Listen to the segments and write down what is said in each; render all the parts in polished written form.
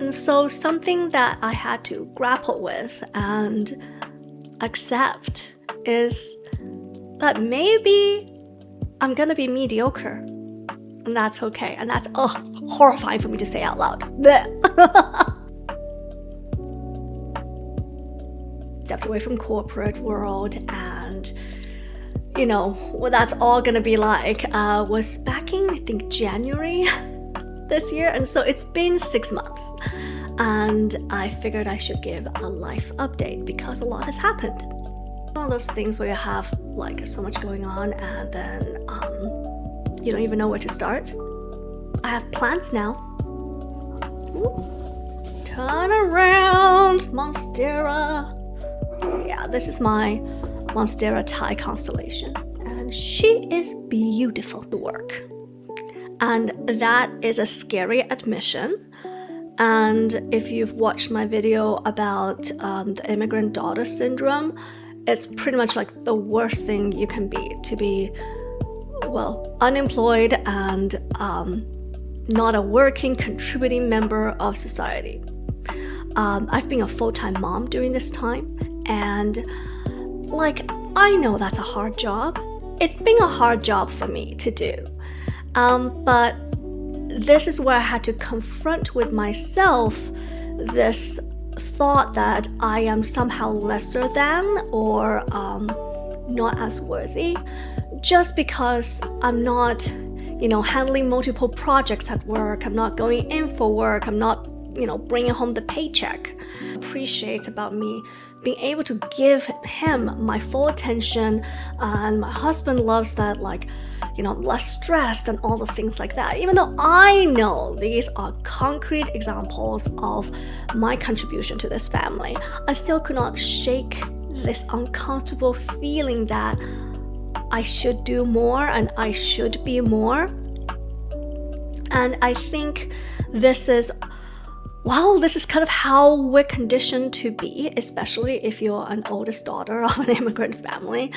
And so something that I had to grapple with and accept is that maybe I'm gonna be mediocre. And that's okay. And that's horrifying for me to say out loud. Stepped away from corporate world, and what that's all gonna be like was back in, I think, January this year. And so it's been 6 months, and I figured I should give a life update because a lot has happened. One of those things where you have like so much going on, and then you don't even know where to start. I have plans now. Ooh. Turn around, Monstera. Yeah, this is my Monstera Thai constellation, and she is beautiful to work. And that is a scary admission. And if you've watched my video about the immigrant daughter syndrome, it's pretty much like the worst thing you can be, to be, well, unemployed and not a working, contributing member of society. I've been a full-time mom during this time, and I know that's a hard job. It's been a hard job for me to do. But this is where I had to confront with myself this thought that I am somehow lesser than or not as worthy just because I'm not, handling multiple projects at work. I'm not going in for work. I'm not, bringing home the paycheck. Appreciates about me being able to give him my full attention, and my husband loves that, I'm less stressed and all the things like that. Even though I know these are concrete examples of my contribution to this family, I still could not shake this uncomfortable feeling that I should do more and I should be more. And I think this is kind of how we're conditioned to be, especially if you're an oldest daughter of an immigrant family.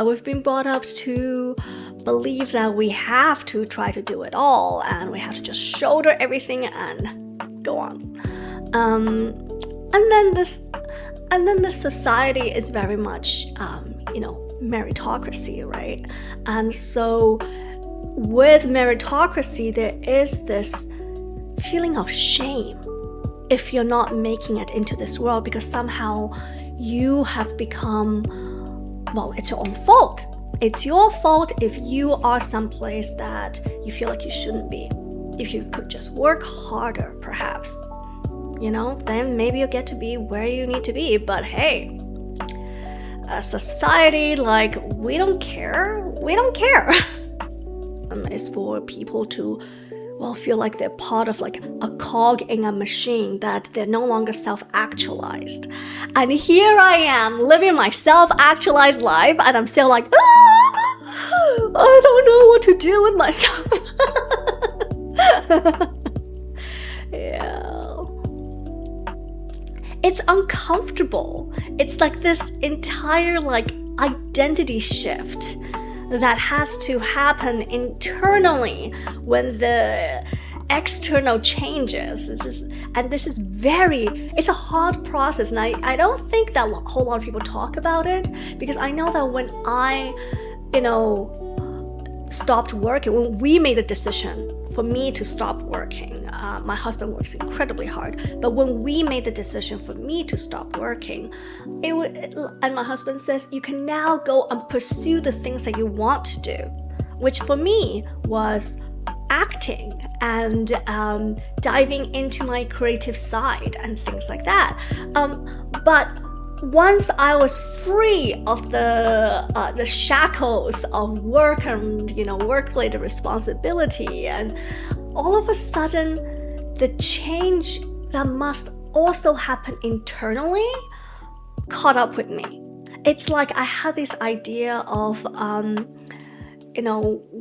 We've been brought up to believe that we have to try to do it all, and we have to just shoulder everything and go on. And then the society is very much, meritocracy, right? And so with meritocracy, there is this feeling of shame if you're not making it into this world, because somehow you have become, it's your own fault. It's your fault if you are someplace that you feel like you shouldn't be. If you could just work harder, perhaps, then maybe you'll get to be where you need to be. But hey, a society, we don't care. We don't care. It's for people to feel like they're part of a cog in a machine, that they're no longer self-actualized. And here I am living my self-actualized life, and I'm still like, I don't know what to do with myself. Yeah. It's uncomfortable. It's like this entire identity shift that has to happen internally when the external changes. It's a hard process, and I don't think that a whole lot of people talk about it, because I know that when I, stopped working, when we made the decision for me to stop working, my husband works incredibly hard, but when we made the decision for me to stop working, and my husband says, you can now go and pursue the things that you want to do, which for me was acting and diving into my creative side and things like that. But once I was free of the shackles of work and work-related responsibility, and all of a sudden the change that must also happen internally caught up with me. It's like I had this idea of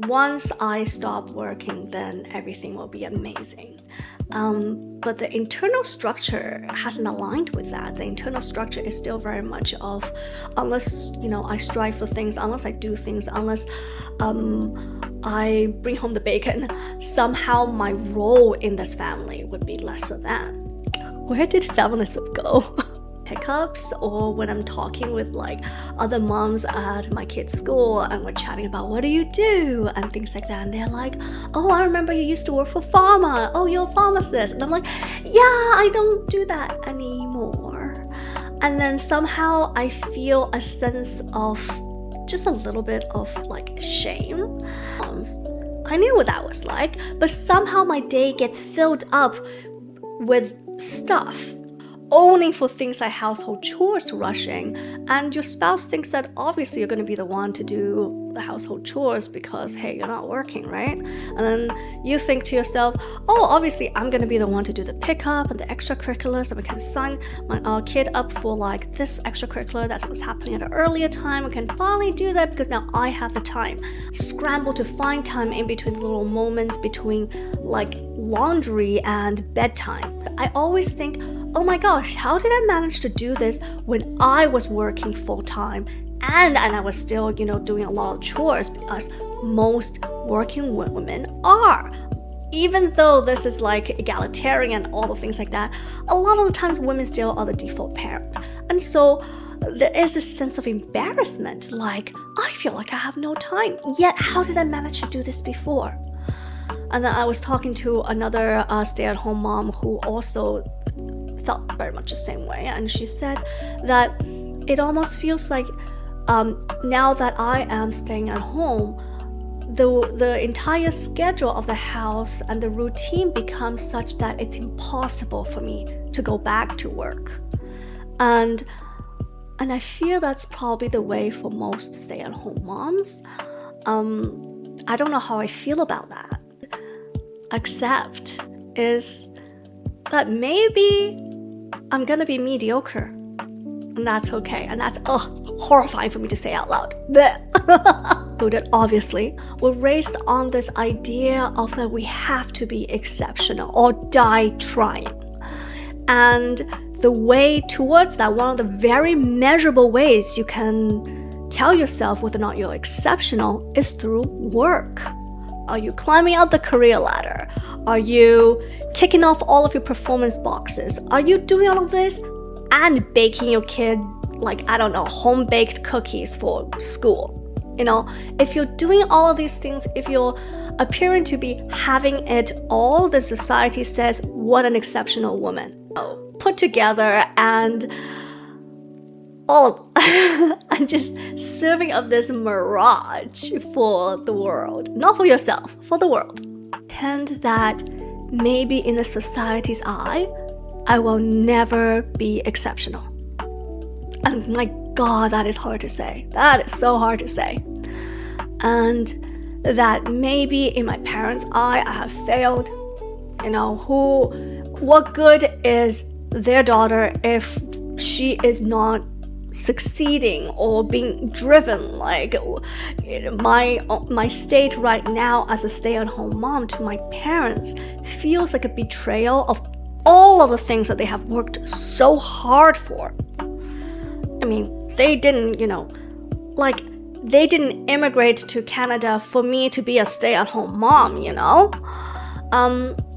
once I stop working, then everything will be amazing. But the internal structure hasn't aligned with that. The internal structure is still very much of, unless, I strive for things, unless I do things, unless I bring home the bacon, somehow my role in this family would be lesser than. where did feminism go? Pickups, or when I'm talking with like other moms at my kids' school and we're chatting about what do you do and things like that, and they're like, oh, I remember you used to work for pharma, oh, you're a pharmacist, and I'm like, yeah, I don't do that anymore. And then somehow I feel a sense of just a little bit of like shame. I knew what that was like, but somehow my day gets filled up with stuff, owning for things like household chores to rushing, and your spouse thinks that obviously you're going to be the one to do the household chores because, hey, you're not working, right? And then you think to yourself, oh, obviously I'm going to be the one to do the pickup and the extracurriculars, and we can sign my kid up for like this extracurricular that's what's happening at an earlier time. We can finally do that because now I have the time. Scramble to find time in between the little moments between like laundry and bedtime. I always think, oh my gosh, how did I manage to do this when I was working full-time and I was still, doing a lot of chores, because most working women are. Even though this is like egalitarian and all the things like that, a lot of the times women still are the default parent. And so there is a sense of embarrassment, like, I feel like I have no time, yet how did I manage to do this before? And then I was talking to another stay-at-home mom who also felt very much the same way, and she said that it almost feels like now that I am staying at home, the entire schedule of the house and the routine becomes such that it's impossible for me to go back to work. And I feel that's probably the way for most stay-at-home moms. I don't know how I feel about that. Accept is that maybe I'm gonna be mediocre, and that's okay, and that's horrifying for me to say out loud. But obviously, we're raised on this idea of that we have to be exceptional or die trying. And the way towards that, one of the very measurable ways you can tell yourself whether or not you're exceptional is through work. Are you climbing up the career ladder? Are you ticking off all of your performance boxes? Are you doing all of this and baking your kid, like, I don't know, home-baked cookies for school? If you're doing all of these things, if you're appearing to be having it all, then society says, what an exceptional woman. Put together and all and just serving up this mirage for the world, not for yourself, for the world. Pretend that maybe in the society's eye, I will never be exceptional. And my God, that is hard to say. That is so hard to say. And that maybe in my parents' eye, I have failed. What good is their daughter if she is not succeeding or being driven? Like my state right now as a stay-at-home mom to my parents feels like a betrayal of all of the things that they have worked so hard for. I mean, they didn't, they didn't immigrate to Canada for me to be a stay-at-home mom,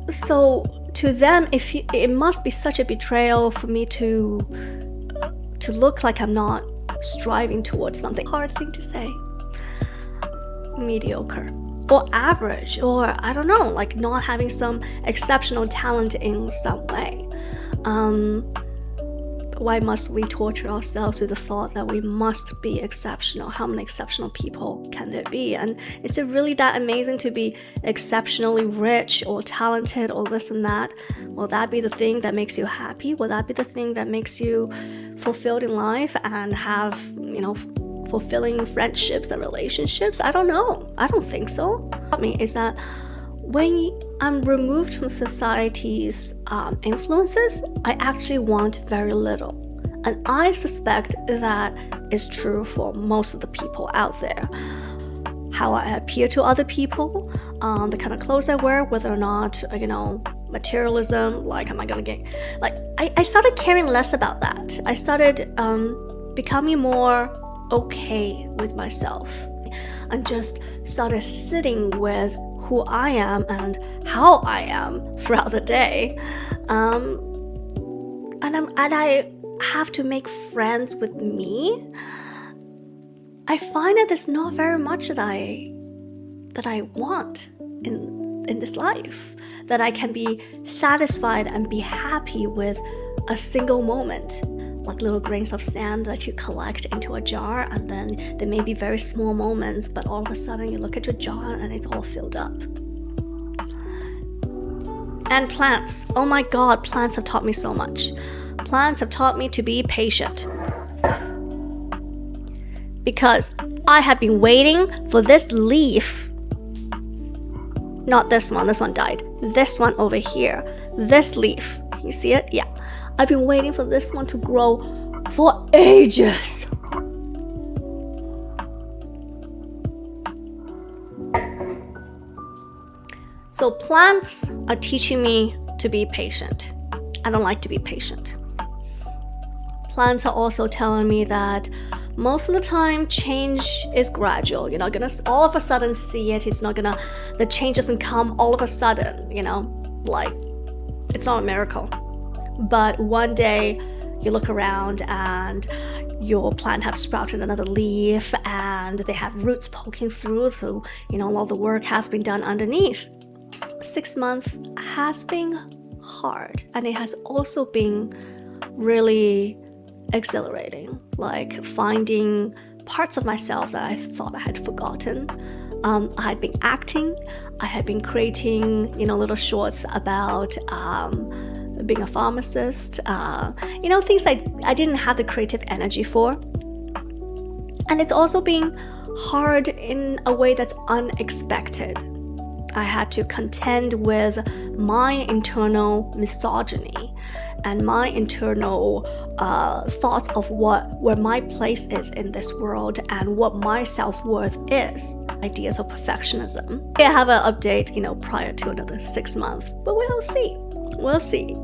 So to them, it must be such a betrayal for me to look like I'm not striving towards something. Hard thing to say. Mediocre. Or average. Or, I don't know, like not having some exceptional talent in some way. Why must we torture ourselves with the thought that we must be exceptional? How many exceptional people can there be? And is it really that amazing to be exceptionally rich or talented or this and that? Will that be the thing that makes you happy? Will that be the thing that makes you fulfilled in life and have, fulfilling friendships and relationships? I don't know. I don't think so. What I mean is that when I'm removed from society's influences, I actually want very little. And I suspect that is true for most of the people out there. How I appear to other people, the kind of clothes I wear, whether or not, materialism, like, am I gonna get... Like, I started caring less about that. I started becoming more okay with myself and just started sitting with who I am and how I am throughout the day. I have to make friends with me. I find that there's not very much that I want in this life, that I can be satisfied and be happy with a single moment, like little grains of sand that you collect into a jar, and then there may be very small moments, but all of a sudden you look at your jar and it's all filled up. And plants, oh my god, plants have taught me so much. Plants have taught me to be patient, because I have been waiting for this leaf. Not this one died. This one over here, this leaf, can you see it? Yeah, I've been waiting for this one to grow for ages. So plants are teaching me to be patient. I don't like to be patient. Plants are also telling me that most of the time change is gradual. You're not gonna all of a sudden see it. The change doesn't come all of a sudden, like it's not a miracle. But one day you look around and your plant have sprouted another leaf and they have roots poking through, so a lot of the work has been done underneath. 6 months has been hard, and it has also been really exhilarating, like finding parts of myself that I thought I had forgotten. I had been acting, I had been creating little shorts about being a pharmacist, things I didn't have the creative energy for. And it's also been hard in a way that's unexpected. I had to contend with my internal misogyny and my internal thoughts of where my place is in this world and what my self-worth is. Ideas of perfectionism. I have an update, prior to another 6 months, but we'll see.